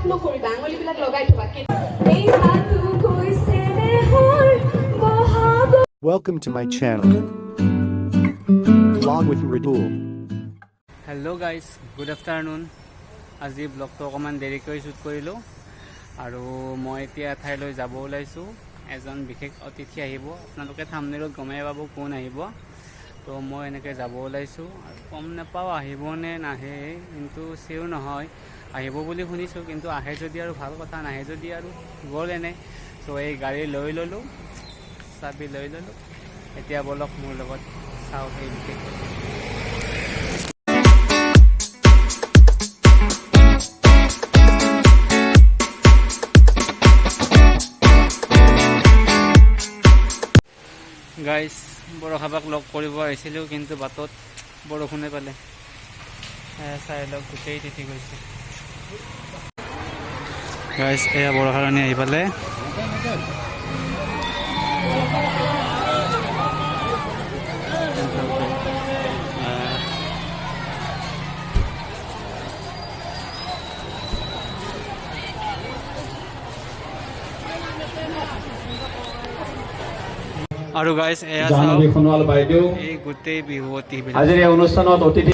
নকৰিবা আঙুলিবিলাক লগাই থবা এই হাতু কৈছে দেহৰ Bohag Welcome to my channel. Vlog with Mridul. Hello guys, good afternoon. আজি ব্লগটো অকমান দেৰিকৈ শুট কৰিলো আৰু মই এতিয়া ঠাইলৈ যাব ওলাইছো এজন বিশেষ অতিথি আহিব আপোনালোকে থাম্বনেলত গমাই পাব কোন আহিব তো মই এনেকৈ যাব ওলাইছো আৰু কম নাপাও আহিব নে নাহে কিন্তু সিও নহয় আহিব বুলি শুনিছো কিন্তু আহে যদি আৰু ভাল কথা নাহে যদি আৰু গ'ল এনে তো এই গাড়ী লৈ ললো চাবি লৈ ললো এতিয়া বলক মোৰ লগত চাও এই বিশেষ গাইস বৰষাবাক লগ কৰিব আহিছিলো কিন্তু বাটত বৰষুণে পালে চাই লওক গোটেই তিতি গৈছে গাইস এয়া বৰষাৰণী আহি পালে আৰু গাইস এয়া জাহ্নবী সোণোৱাল বাইদেউ এই গোটেই বিহুৱতী আজিৰ এই অনুষ্ঠানত অতিথি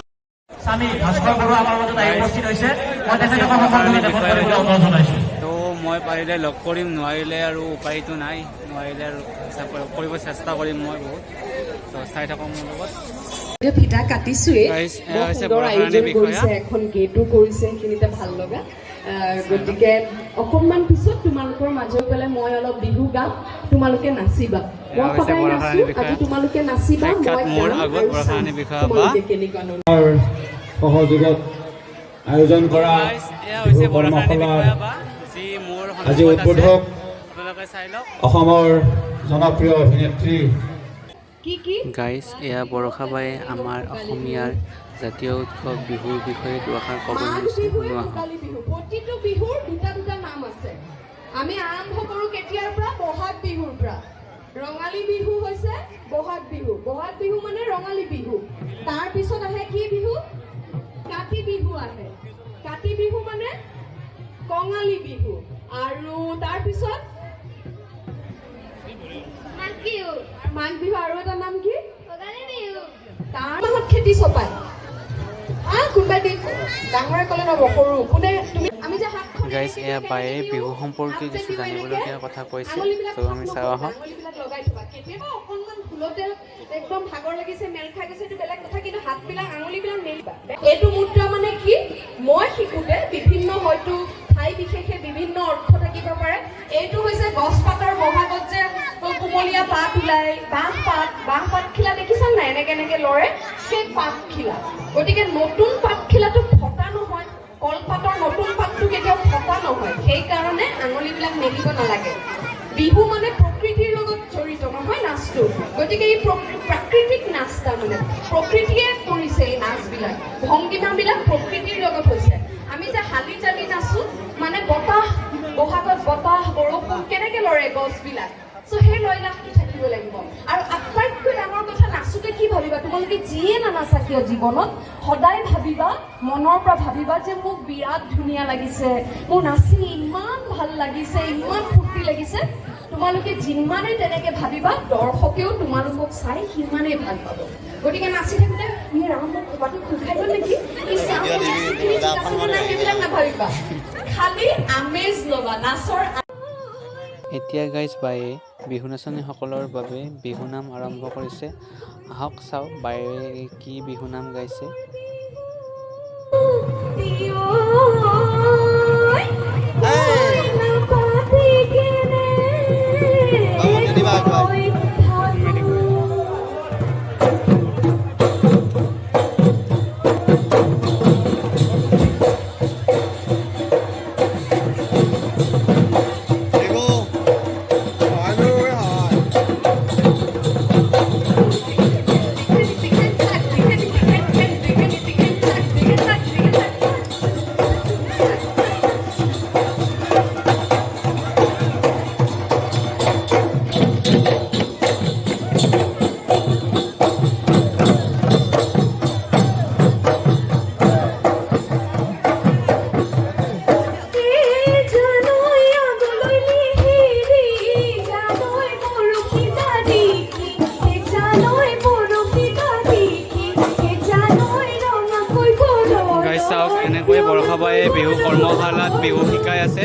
স্বামী ভাস্কৰ বৰুৱা আমাৰ মাজত আহি উপস্থিত হৈছে মই তেখেতক সকলোকে দেশত কৰিবলৈ অনুৰোধ জনাইছো তো মই পাৰিলে লগ কৰিম নোৱাৰিলে আৰু উপায়টো নাই নোৱাৰিলে আৰু কৰিব চেষ্টা কৰিম মই বহুত তো চাই থাকক মোৰ লগত ফিটা কাটিছোৱে গাইস এয়া হৈছে সুন্দৰ বৰষাৰণী আয়োজন বিষয়া কৰিছে এখন গেটো কৰিছে সেইখিনিতে ভাল লগা গতিকে অকণমান পিছত তোমালোকৰ মাজত গ'লে মই অলপ বিহু গাম তোমালোকে নাচিবা মই সদায় নাচো আজি তোমালোকে নাচিবা মই মোৰ গাম আগত বৰষাৰণী বিষয়া বা তোমালোকে কেনেকুৱা সহযোগত আয়োজন কৰা গাইস এয়া হৈছে বৰষাৰণী বিষয়া বা যি মোৰ আজি উদ্বোধক আপোনালোকে চাই লওক অসমৰ জনপ্ৰিয় অভিনেত্ৰী কি কি গাইস এয়া বৰষাবায়ে আমাৰ অসমীয়াৰ জাতীয় উৎসৱ বিহুৰ বিষয়ে দুআষাৰ ক'ব মাঘ লৈছে বিহু শুনোৱা ভোগালী বিহু প্ৰতিটো বিহুৰ দুটা নাম আছে আমি আৰম্ভ কৰো কেতিয়াৰ পৰা বহাগ বিহুৰ পৰা ৰঙালী বিহু হৈছে বহাগ বিহু মানে ৰঙালী বিহু তাৰ পিছত আহে কি বিহু কাতি বিহু আহে কাতি বিহু মানে কঙালী বিহু আৰু তাৰ পিছত মাঘ বিহু আৰু এটা নাম কি তাৰ মাহত খেতি চপায় কোনোবাই ডাঙৰে ক'লে নহ'ব সৰু কোনে তুমি আমি যে হাতখন গাইস এয়া বায়ে বিহু সম্পৰ্কে কিছু জানিবলগীয়া কথা কৈছে তো আমি চাওঁ আহক আঙুলিবিলাক লগাই থবা কেতিয়াবা অকণমান ভুলতে একদম ভাগৰ লাগিছে মেল খাই গৈছে এইটো বেলেগ কথা কিন্তু হাতবিলাক আঙুলিবিলাক মেলিবা এইটো মুদ্ৰা মানে কি মই শিকোঁতে বিভিন্ন হয়তো ঠাই বিশেষে বিভিন্ন অৰ্থ থাকিব পাৰে এইটো হৈছে গছ পাতৰ বহাগত যে কুমলীয়া পাত ওলাই বাঁহ পাত খিলা দেখিছা নাই এনেকে লৰে সেই পাত খিলা গতিকে নতুন পাত খিলাটো ফটা নহয় কলপাতৰ নতুন পাতটো কেতিয়াও ফটা নহয় সেইকাৰণে আঙুলিবিলাক মেলিব নালাগে বিহু মানে প্ৰকৃতিৰ লগত জড়িত নহয় নাচটো গতিকে এই প্ৰাকৃতিক নাচ তাৰমানে প্ৰকৃতিয়ে কৰিছে এই নাচবিলাক ভংগীমাবিলাক প্ৰকৃতিৰ লগত হৈছে আমি যে হালি জালি নাচো মানে বতাহ বহাগত বতাহ বৰষুণ কেনেকে লৰে গছবিলাক চ' সেই লয়লাসটো থাকিব লাগিব আৰু আটাইতকৈ ডাঙৰ কথা নাচোতে কি ভাবিবা তোমালোকে যিয়ে নানাচা কিয় জীৱনত সদায় ভাবিবা মনৰ পৰা ভাবিবা যে মোক বিৰাট ধুনীয়া লাগিছে মোৰ নাচি ইমান ভাল লাগিছে ইমান ফূৰ্তি লাগিছে তোমালোকে যিমানে তেনেকে ভাবিবা দৰ্শকেও তোমালোকক চাই সিমানেই ভাল পাব গতিকে নাচি থাকোঁতে ৰামক খোপাটো খুখাই গ'ল নেকি সেইবিলাক নাভাবিবা খালি আমেজ ল'বা নাচৰ এতিয়া গাইস বায়ে বিহু নাচনীসকলৰ বাবে বিহু নাম আৰম্ভ কৰিছে আহক চাওঁ বায়ে কি বিহু নাম গাইছে চাওক এনেকৈ বৰষাবায়ে বিহু কৰ্মশালাত বিহু শিকাই আছে।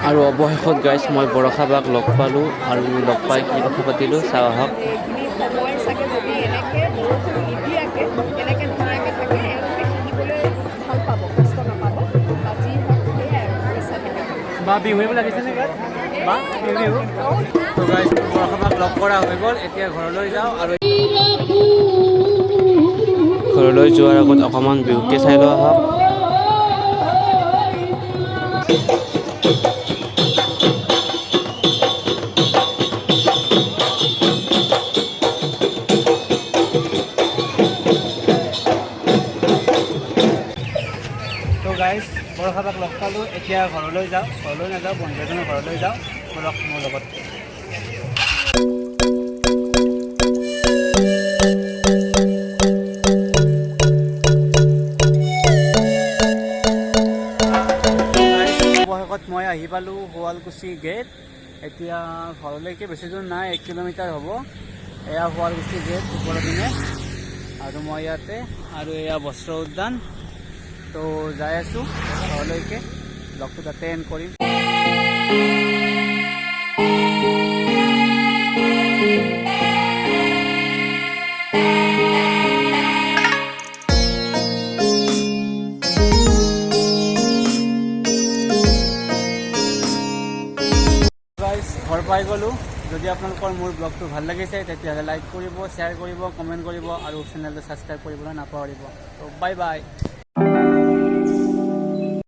আৰু অৱশেষত গাইজ মই বৰষাবাক লগ পালোঁ আৰু লগ পাই কি কথা পাতিলোঁ চাওঁ আহক। সময় চাগে যদি এনেকৈ বৰষুণ নিদিয়াকৈ এনেকৈ ধুনীয়াকৈ থাকে এওঁলোকে শিকিবলৈ ভাল পাব, কষ্ট নাপাব। আজি হওক সেয়াই আৰু পইচা থাকে বা বিহু লাগিছেনে গাত বা বিহু তো গাইজ বৰষাবাক লগ কৰা হৈ গ'ল। এতিয়া ঘৰলৈ যাওঁ আৰু ঘৰলৈ যোৱাৰ আগত অকণমান বিহুকে চাই লওঁ আহক। গাইজ বৰষাবাক লগ পালোঁ, এতিয়া ঘৰলৈ যাওঁ। ঘৰলৈ নাযাওঁ, বন্ধু এজনৰ ঘৰলৈ যাওঁ। বলক মোৰ লগত। অৱশেষত মই আহি পালোঁ শুৱালকুছি গেট। এতিয়া ঘৰলৈকে বেছি দূৰ নাই, 1 কিলোমিটাৰ হ'ব। এয়া শুৱালকুছি গেট ওপৰৰ পিনে আৰু মই ইয়াতে আৰু এয়া বস্ত্ৰ উদ্যান। তো যাই আছোঁ ঘৰলৈকে, ব্লগটো তাতে এণ্ড কৰিম। ঘৰ পাই গ'লোঁ। যদি আপোনালোকৰ মোৰ ব্লগটো ভাল লাগিছে তেতিয়াহ'লে লাইক কৰিব, শ্বেয়াৰ কৰিব, কমেণ্ট কৰিব আৰু চেনেলটো ছাবস্ক্ৰাইব কৰিবলৈ নাপাহৰিব। তো বাই বাই।